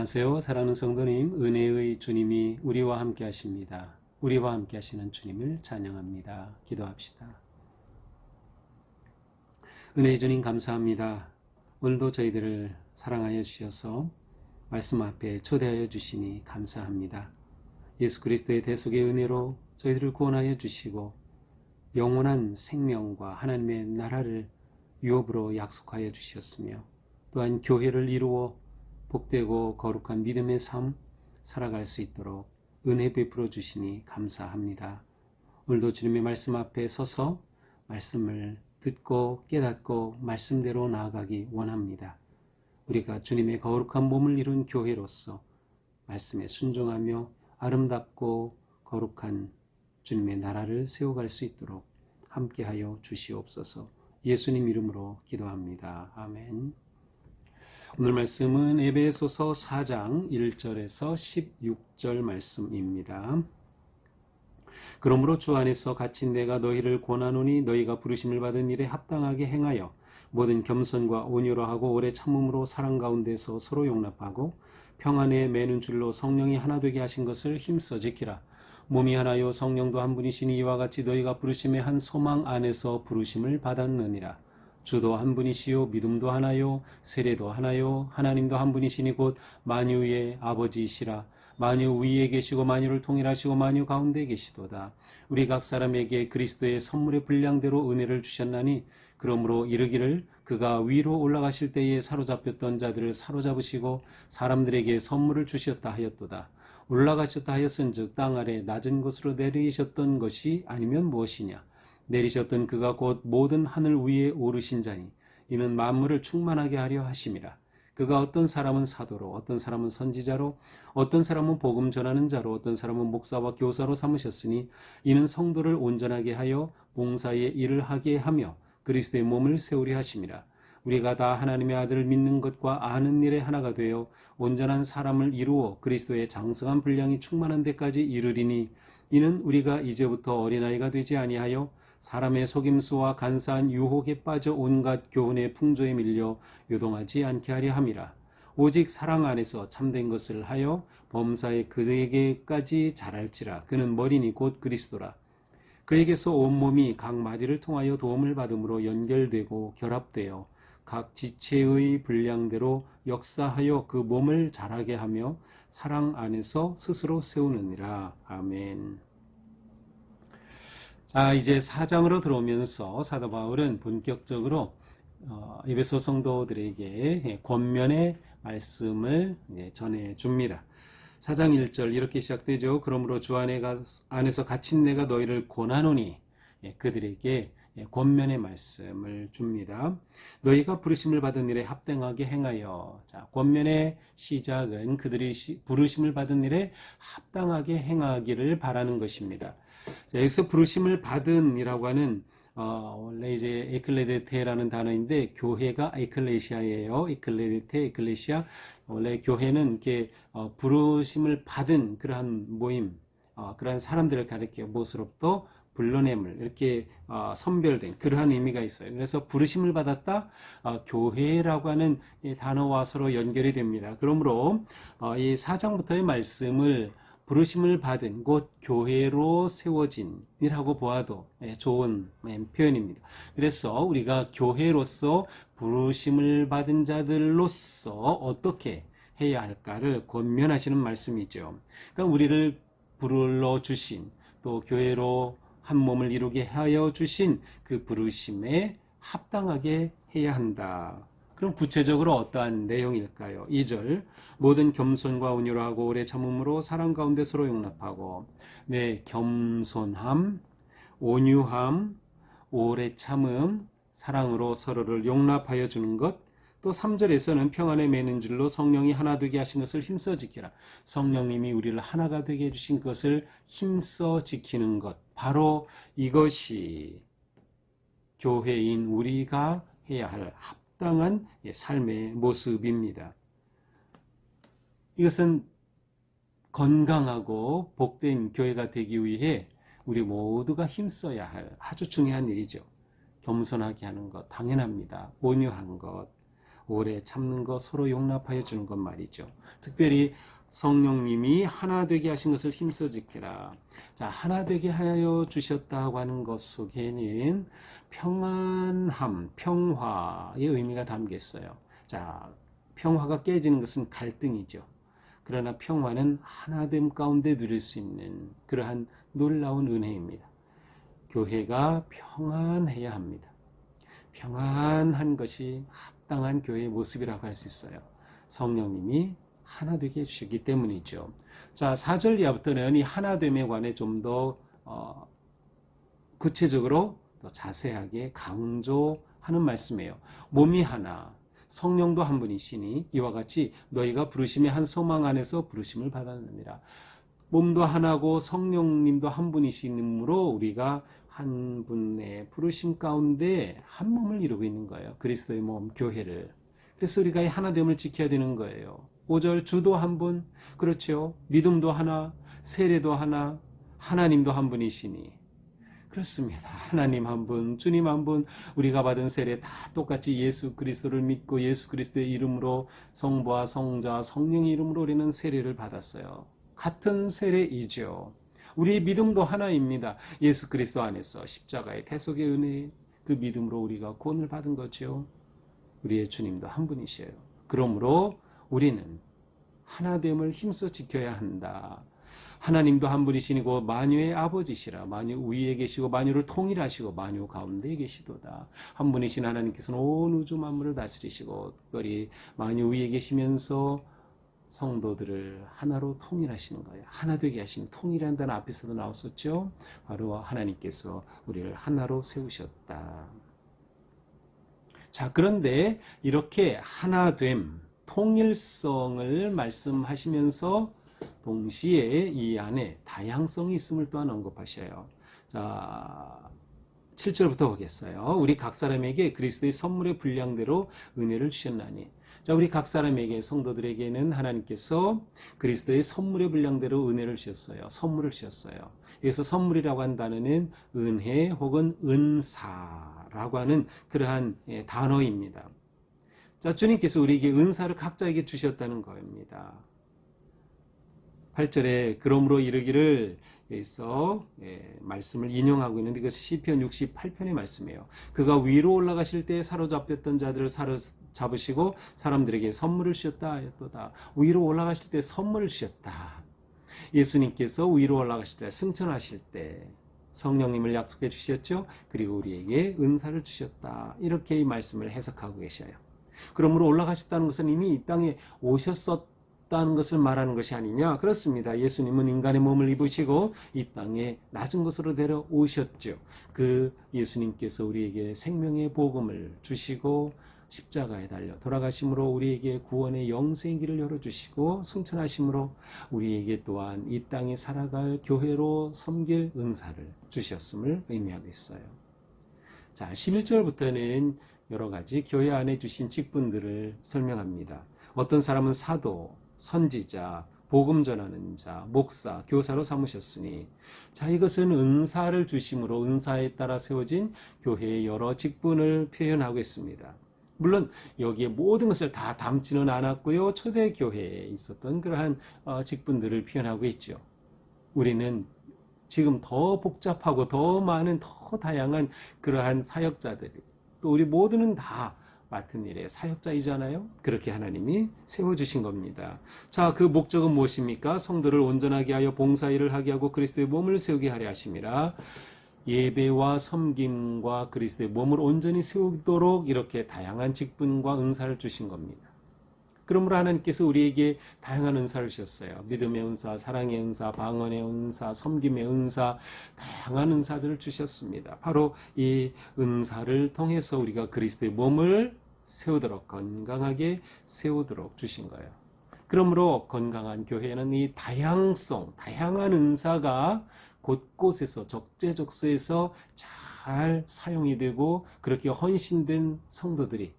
안녕하세요. 사랑하는 성도님, 은혜의 주님이 우리와 함께 하십니다. 우리와 함께 하시는 주님을 찬양합니다. 기도합시다. 은혜의 주님 감사합니다. 오늘도 저희들을 사랑하여 주셔서 말씀 앞에 초대하여 주시니 감사합니다. 예수 그리스도의 대속의 은혜로 저희들을 구원하여 주시고 영원한 생명과 하나님의 나라를 유업으로 약속하여 주셨으며 또한 교회를 이루어 복되고 거룩한 믿음의 삶 살아갈 수 있도록 은혜 베풀어 주시니 감사합니다. 오늘도 주님의 말씀 앞에 서서 말씀을 듣고 깨닫고 말씀대로 나아가기 원합니다. 우리가 주님의 거룩한 몸을 이룬 교회로서 말씀에 순종하며 아름답고 거룩한 주님의 나라를 세워갈 수 있도록 함께하여 주시옵소서. 예수님 이름으로 기도합니다. 아멘. 오늘 말씀은 에베소서 4장 1절에서 16절 말씀입니다. 그러므로 주 안에서 갇힌 내가 너희를 권하노니 너희가 부르심을 받은 일에 합당하게 행하여 모든 겸손과 온유로 하고 오래 참음으로 사랑 가운데서 서로 용납하고 평안에 매는 줄로 성령이 하나 되게 하신 것을 힘써 지키라. 몸이 하나요 성령도 한 분이시니 이와 같이 너희가 부르심의 한 소망 안에서 부르심을 받았느니라. 주도 한 분이시요 믿음도 하나요 세례도 하나요 하나님도 한 분이시니 곧 만유의 아버지이시라. 만유 위에 계시고 만유를 통일하시고 만유 가운데 계시도다. 우리 각 사람에게 그리스도의 선물의 분량대로 은혜를 주셨나니 그러므로 이르기를 그가 위로 올라가실 때에 사로잡혔던 자들을 사로잡으시고 사람들에게 선물을 주셨다 하였도다. 올라가셨다 하였은즉 땅 아래 낮은 곳으로 내리셨던 것이 아니면 무엇이냐. 내리셨던 그가 곧 모든 하늘 위에 오르신 자니 이는 만물을 충만하게 하려 하심이라. 그가 어떤 사람은 사도로 어떤 사람은 선지자로 어떤 사람은 복음 전하는 자로 어떤 사람은 목사와 교사로 삼으셨으니 이는 성도를 온전하게 하여 봉사의 일을 하게 하며 그리스도의 몸을 세우려 하심이라. 우리가 다 하나님의 아들을 믿는 것과 아는 일에 하나가 되어 온전한 사람을 이루어 그리스도의 장성한 분량이 충만한 데까지 이르리니 이는 우리가 이제부터 어린아이가 되지 아니하여 사람의 속임수와 간사한 유혹에 빠져 온갖 교훈의 풍조에 밀려 요동하지 않게 하려 함이라. 오직 사랑 안에서 참된 것을 하여 범사에 그에게까지 자랄지라. 그는 머리니 곧 그리스도라. 그에게서 온몸이 각 마디를 통하여 도움을 받음으로 연결되고 결합되어 각 지체의 분량대로 역사하여 그 몸을 자라게 하며 사랑 안에서 스스로 세우느니라. 아멘. 자, 이제 4장으로 들어오면서 사도 바울은 본격적으로 에베소 성도들에게 권면의 말씀을 전해줍니다. 4장 1절 이렇게 시작되죠. 그러므로 주 안에서 갇힌 내가 너희를 권하노니 그들에게 권면의 말씀을 줍니다. 너희가 부르심을 받은 일에 합당하게 행하여. 자, 권면의 시작은 그들이 부르심을 받은 일에 합당하게 행하기를 바라는 것입니다. 자, 여기서 부르심을 받은이라고 하는 원래 이제 에클레데테라는 단어인데 교회가 에클레시아예요. 에클레데테, 에클레시아. 원래 교회는 이렇게 부르심을 받은 그러한 모임, 그러한 사람들을 가리켜 무엇으로부터 불러냄을 이렇게 선별된 그러한 의미가 있어요. 그래서 부르심을 받았다, 교회라고 하는 이 단어와 서로 연결이 됩니다. 그러므로 이 4장부터의 말씀을 부르심을 받은 곧 교회로 세워진이라고 보아도 좋은 표현입니다. 그래서 우리가 교회로서 부르심을 받은 자들로서 어떻게 해야 할까를 권면하시는 말씀이죠. 그러니까 우리를 불러주신 또 교회로 한 몸을 이루게 하여 주신 그 부르심에 합당하게 해야 한다. 그럼 구체적으로 어떠한 내용일까요? 2절 모든 겸손과 온유로 하고 오래 참음으로 사랑 가운데 서로 용납하고. 네, 겸손함, 온유함, 오래 참음, 사랑으로 서로를 용납하여 주는 것. 또 3절에서는 평안에 매는 줄로 성령이 하나 되게 하신 것을 힘써 지키라. 성령님이 우리를 하나가 되게 해주신 것을 힘써 지키는 것. 바로 이것이 교회인 우리가 해야 할 합당한 삶의 모습입니다. 이것은 건강하고 복된 교회가 되기 위해 우리 모두가 힘써야 할 아주 중요한 일이죠. 겸손하게 하는 것 당연합니다. 온유한 것, 오래 참는 것, 서로 용납하여 주는 것 말이죠. 특별히 성령님이 하나 되게 하신 것을 힘써 지키라. 자, 하나 되게 하여 주셨다고 하는 것 속에는 평안함, 평화의 의미가 담겨 있어요. 자, 평화가 깨지는 것은 갈등이죠. 그러나 평화는 하나됨 가운데 누릴 수 있는 그러한 놀라운 은혜입니다. 교회가 평안해야 합니다. 평안한 것이 합당한 교회의 모습이라고 할 수 있어요. 성령님이 하나 되게 해주시기 때문이죠. 자, 4절 이하부터는 이 하나됨에 관해 좀 더 구체적으로 더 자세하게 강조하는 말씀이에요. 몸이 하나, 성령도 한 분이시니 이와 같이 너희가 부르심의 한 소망 안에서 부르심을 받았느니라. 몸도 하나고 성령님도 한 분이시므로 우리가 한 분의 부르심 가운데 한 몸을 이루고 있는 거예요. 그리스도의 몸, 교회를. 그래서 우리가 이 하나됨을 지켜야 되는 거예요. 5절 주도 한 분, 그렇죠. 믿음도 하나, 세례도 하나, 하나님도 한 분이시니. 그렇습니다. 하나님 한 분, 주님 한 분, 우리가 받은 세례 다 똑같이 예수 그리스도를 믿고 예수 그리스도의 이름으로 성부와 성자, 성령의 이름으로 우리는 세례를 받았어요. 같은 세례이죠. 우리 믿음도 하나입니다. 예수 그리스도 안에서 십자가의 대속의 은혜, 그 믿음으로 우리가 구원을 받은 거죠. 우리의 주님도 한 분이셔요. 그러므로 우리는 하나됨을 힘써 지켜야 한다. 하나님도 한 분이시고 만유의 아버지시라. 만유 위에 계시고 만유를 통일하시고 만유 가운데 계시도다. 한 분이신 하나님께서는 온 우주 만물을 다스리시고 특별히 만유 위에 계시면서 성도들을 하나로 통일하시는 거예요. 하나 되게 하시면 통일한다는 앞에서도 나왔었죠. 바로 하나님께서 우리를 하나로 세우셨다. 자, 그런데 이렇게 하나됨, 통일성을 말씀하시면서 동시에 이 안에 다양성이 있음을 또한 언급하셔요. 자, 7절부터 보겠어요. 우리 각 사람에게 그리스도의 선물의 분량대로 은혜를 주셨나니. 자, 우리 각 사람에게, 성도들에게는 하나님께서 그리스도의 선물의 분량대로 은혜를 주셨어요. 선물을 주셨어요. 여기서 선물이라고 한 단어는 은혜 혹은 은사라고 하는 그러한 단어입니다. 자, 주님께서 우리에게 은사를 각자에게 주셨다는 겁니다. 8절에 그러므로 이르기를 여기서 말씀을 인용하고 있는데 이것이 시편 68편의 말씀이에요. 그가 위로 올라가실 때 사로잡혔던 자들을 사로잡으시고 사람들에게 선물을 주셨다 하였도다. 위로 올라가실 때 선물을 주셨다. 예수님께서 위로 올라가실 때, 승천하실 때 성령님을 약속해 주셨죠. 그리고 우리에게 은사를 주셨다. 이렇게 이 말씀을 해석하고 계셔요. 그러므로 올라가셨다는 것은 이미 이 땅에 오셨다는 것을 말하는 것이 아니냐? 그렇습니다. 예수님은 인간의 몸을 입으시고 이 땅에 낮은 곳으로 데려오셨죠. 그 예수님께서 우리에게 생명의 복음을 주시고 십자가에 달려 돌아가심으로 우리에게 구원의 영생의 길을 열어주시고 승천하심으로 우리에게 또한 이 땅에 살아갈 교회로 섬길 은사를 주셨음을 의미하고 있어요. 자, 11절부터는 여러 가지 교회 안에 주신 직분들을 설명합니다. 어떤 사람은 사도, 선지자, 복음 전하는 자, 목사, 교사로 삼으셨으니. 자, 이것은 은사를 주심으로 은사에 따라 세워진 교회의 여러 직분을 표현하고 있습니다. 물론 여기에 모든 것을 다 담지는 않았고요. 초대교회에 있었던 그러한 직분들을 표현하고 있죠. 우리는 지금 더 복잡하고 더 많은 더 다양한 그러한 사역자들이 또 우리 모두는 다 맡은 일의 사역자이잖아요. 그렇게 하나님이 세워주신 겁니다. 자, 그 목적은 무엇입니까? 성도를 온전하게 하여 봉사일을 하게 하고 그리스도의 몸을 세우게 하려 하심이라. 예배와 섬김과 그리스도의 몸을 온전히 세우도록 이렇게 다양한 직분과 은사를 주신 겁니다. 그러므로 하나님께서 우리에게 다양한 은사를 주셨어요. 믿음의 은사, 사랑의 은사, 방언의 은사, 섬김의 은사, 다양한 은사들을 주셨습니다. 바로 이 은사를 통해서 우리가 그리스도의 몸을 세우도록, 건강하게 세우도록 주신 거예요. 그러므로 건강한 교회는 이 다양성, 다양한 은사가 곳곳에서 적재적소에서 잘 사용이 되고 그렇게 헌신된 성도들이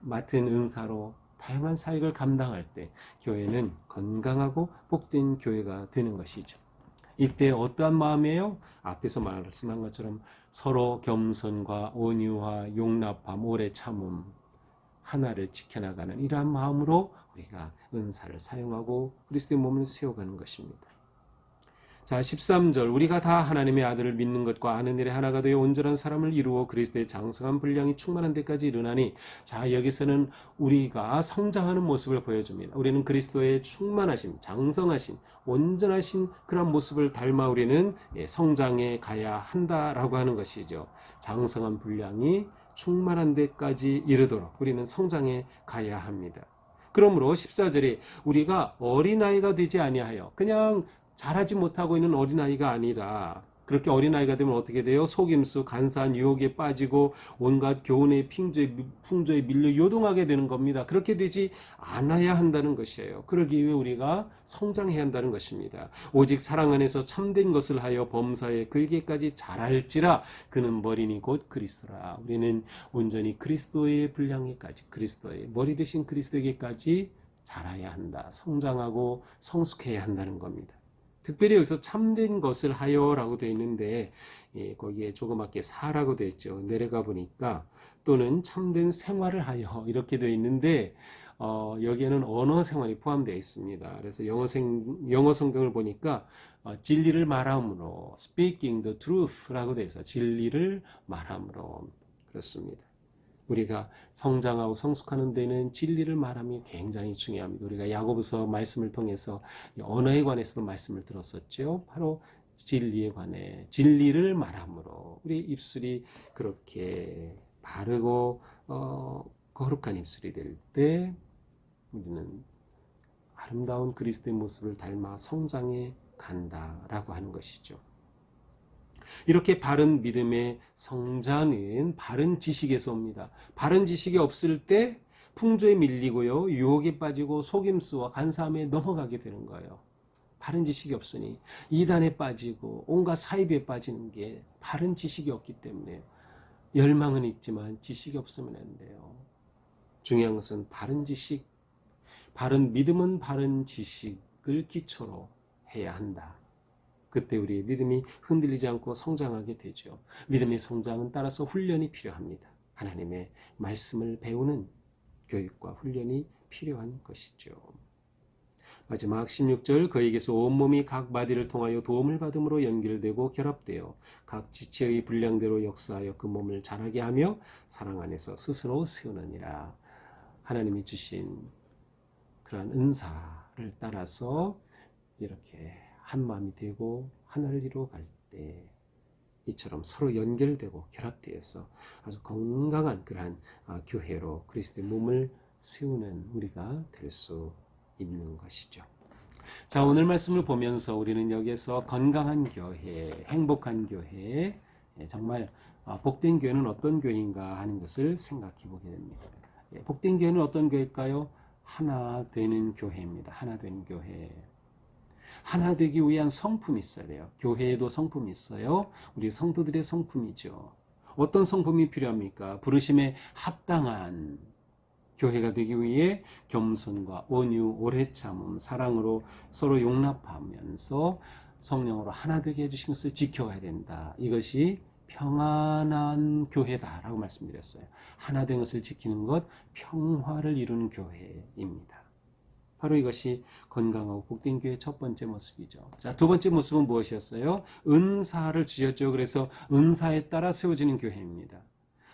맡은 은사로 다양한 사역을 감당할 때 교회는 건강하고 복된 교회가 되는 것이죠. 이때 어떠한 마음이에요? 앞에서 말씀한 것처럼 서로 겸손과 온유와 용납함, 오래 참음, 하나를 지켜나가는 이러한 마음으로 우리가 은사를 사용하고 그리스도의 몸을 세워가는 것입니다. 자, 13절 우리가 다 하나님의 아들을 믿는 것과 아는 일에 하나가 되어 온전한 사람을 이루어 그리스도의 장성한 분량이 충만한 데까지 이르나니, 자, 여기서는 우리가 성장하는 모습을 보여줍니다. 우리는 그리스도의 충만하심, 장성하심, 온전하신 그런 모습을 닮아 우리는 성장해 가야 한다라고 하는 것이죠. 장성한 분량이 충만한 데까지 이르도록 우리는 성장해 가야 합니다. 그러므로 14절에 우리가 어린아이가 되지 아니하여 그냥 자라지 못하고 있는 어린아이가 아니라, 그렇게 어린아이가 되면 어떻게 돼요? 속임수, 간사한 유혹에 빠지고 온갖 교훈의 풍조에 밀려 요동하게 되는 겁니다. 그렇게 되지 않아야 한다는 것이에요. 그러기 위해 우리가 성장해야 한다는 것입니다. 오직 사랑 안에서 참된 것을 하여 범사에 그에게까지 자랄지라. 그는 머리니 곧 그리스도라. 우리는 온전히 그리스도의 분량에까지, 그리스도의 머리 대신 그리스도에게까지 자라야 한다. 성장하고 성숙해야 한다는 겁니다. 특별히 여기서 참된 것을 하여라고 되어 있는데, 거기에 조그맣게 사라고 되어 있죠. 내려가 보니까 또는 참된 생활을 하여 이렇게 되어 있는데, 여기에는 언어 생활이 포함되어 있습니다. 그래서 영어 성경을 보니까 진리를 말함으로, speaking the truth라고 되어 있어요. 진리를 말함으로. 그렇습니다. 우리가 성장하고 성숙하는 데는 진리를 말함이 굉장히 중요합니다. 우리가 야고보서 말씀을 통해서 언어에 관해서도 말씀을 들었었죠. 바로 진리에 관해 진리를 말함으로 우리 입술이 그렇게 바르고 거룩한 입술이 될 때 우리는 아름다운 그리스도의 모습을 닮아 성장해 간다라고 하는 것이죠. 이렇게 바른 믿음의 성장은 바른 지식에서 옵니다. 바른 지식이 없을 때 풍조에 밀리고요, 유혹에 빠지고 속임수와 간사함에 넘어가게 되는 거예요. 바른 지식이 없으니 이단에 빠지고 온갖 사이비에 빠지는 게 바른 지식이 없기 때문에, 열망은 있지만 지식이 없으면 안 돼요. 중요한 것은 바른 지식, 바른 믿음은 바른 지식을 기초로 해야 한다. 그때 우리의 믿음이 흔들리지 않고 성장하게 되죠. 믿음의 성장은 따라서 훈련이 필요합니다. 하나님의 말씀을 배우는 교육과 훈련이 필요한 것이죠. 마지막 16절 그에게서 온몸이 각 마디를 통하여 도움을 받음으로 연결되고 결합되어 각 지체의 분량대로 역사하여 그 몸을 자라게 하며 사랑 안에서 스스로 세우느니라. 하나님이 주신 그러한 은사를 따라서 이렇게 한 마음이 되고 하나를 이루어갈 때 이처럼 서로 연결되고 결합되어서 아주 건강한 그러한 교회로 그리스도의 몸을 세우는 우리가 될 수 있는 것이죠. 자, 오늘 말씀을 보면서 우리는 여기에서 건강한 교회, 행복한 교회, 정말 복된 교회는 어떤 교회인가 하는 것을 생각해 보게 됩니다. 복된 교회는 어떤 교회일까요? 하나 되는 교회입니다. 하나 되는 교회. 하나 되기 위한 성품이 있어야 돼요. 교회에도 성품이 있어요. 우리 성도들의 성품이죠. 어떤 성품이 필요합니까? 부르심에 합당한 교회가 되기 위해 겸손과 온유, 오래 참음, 사랑으로 서로 용납하면서 성령으로 하나 되게 해주신 것을 지켜가야 된다. 이것이 평안한 교회다라고 말씀드렸어요. 하나 된 것을 지키는 것, 평화를 이루는 교회입니다. 바로 이것이 건강하고 복된 교회의 첫 번째 모습이죠. 자, 두 번째 모습은 무엇이었어요? 은사를 주셨죠. 그래서 은사에 따라 세워지는 교회입니다.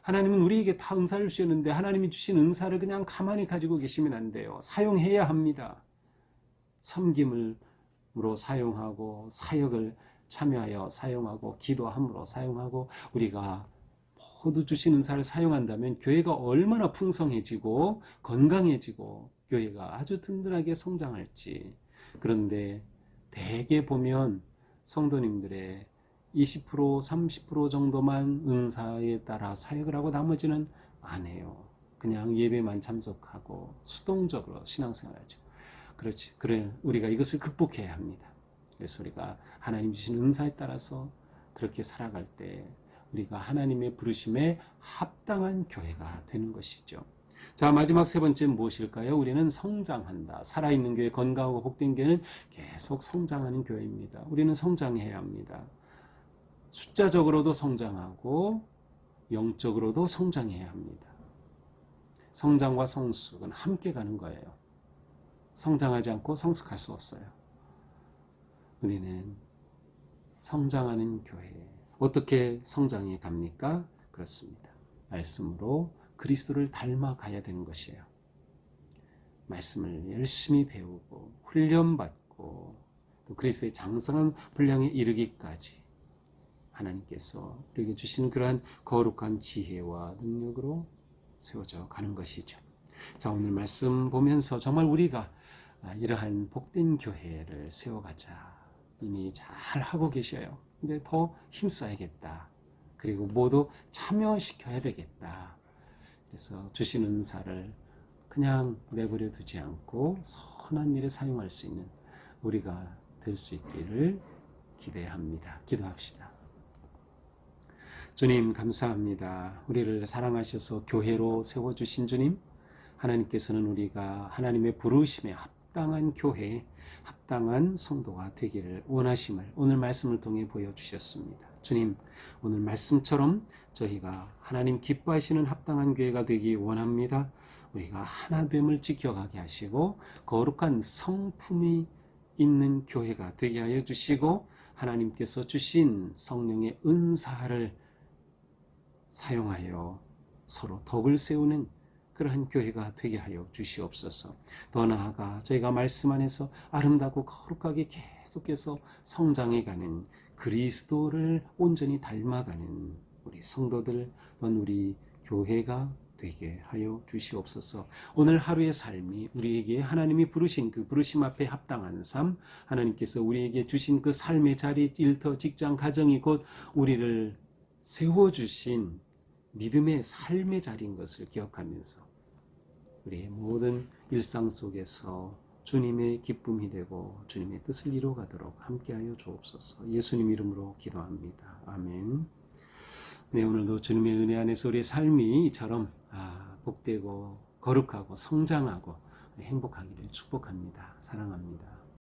하나님은 우리에게 다 은사를 주셨는데 하나님이 주신 은사를 그냥 가만히 가지고 계시면 안 돼요. 사용해야 합니다. 섬김으로 사용하고 사역을 참여하여 사용하고 기도함으로 사용하고, 우리가 모두 주신 은사를 사용한다면 교회가 얼마나 풍성해지고 건강해지고 교회가 아주 든든하게 성장할지. 그런데 대개 보면 성도님들의 20%, 30% 정도만 은사에 따라 사역을 하고 나머지는 안 해요. 그냥 예배만 참석하고 수동적으로 신앙생활하죠. 그렇지. 그래, 우리가 이것을 극복해야 합니다. 그래서 우리가 하나님 주신 은사에 따라서 그렇게 살아갈 때 우리가 하나님의 부르심에 합당한 교회가 되는 것이죠. 자, 마지막 세 번째는 무엇일까요? 우리는 성장한다. 살아있는 교회, 건강하고 복된 교회는 계속 성장하는 교회입니다. 우리는 성장해야 합니다. 숫자적으로도 성장하고 영적으로도 성장해야 합니다. 성장과 성숙은 함께 가는 거예요. 성장하지 않고 성숙할 수 없어요. 우리는 성장하는 교회. 어떻게 성장해 갑니까? 그렇습니다. 말씀으로 그리스도를 닮아가야 되는 것이에요. 말씀을 열심히 배우고 훈련받고 또 그리스도의 장성한 분량에 이르기까지 하나님께서 우리에게 주신 그러한 거룩한 지혜와 능력으로 세워져 가는 것이죠. 자, 오늘 말씀 보면서 정말 우리가 이러한 복된 교회를 세워가자. 이미 잘 하고 계셔요. 근데 더 힘써야겠다. 그리고 모두 참여시켜야 되겠다. 그래서 주신 은사를 그냥 내버려 두지 않고 선한 일에 사용할 수 있는 우리가 될 수 있기를 기대합니다. 기도합시다. 주님 감사합니다. 우리를 사랑하셔서 교회로 세워주신 주님, 하나님께서는 우리가 하나님의 부르심에 합당한 교회, 합당한 성도가 되기를 원하심을 오늘 말씀을 통해 보여주셨습니다. 주님, 오늘 말씀처럼 저희가 하나님 기뻐하시는 합당한 교회가 되기 원합니다. 우리가 하나됨을 지켜가게 하시고 거룩한 성품이 있는 교회가 되게 하여 주시고 하나님께서 주신 성령의 은사를 사용하여 서로 덕을 세우는 그러한 교회가 되게 하여 주시옵소서. 더 나아가 저희가 말씀 안에서 아름답고 거룩하게 계속해서 성장해가는 그리스도를 온전히 닮아가는 우리 성도들 또는 우리 교회가 되게 하여 주시옵소서. 오늘 하루의 삶이 우리에게 하나님이 부르신 그 부르심 앞에 합당한 삶, 하나님께서 우리에게 주신 그 삶의 자리, 일터, 직장, 가정이 곧 우리를 세워주신 믿음의 삶의 자리인 것을 기억하면서 우리의 모든 일상 속에서 주님의 기쁨이 되고 주님의 뜻을 이루어가도록 함께하여 주옵소서. 예수님 이름으로 기도합니다. 아멘. 네, 오늘도 주님의 은혜 안에서 우리의 삶이 이처럼 복되고 거룩하고 성장하고 행복하기를 축복합니다. 사랑합니다.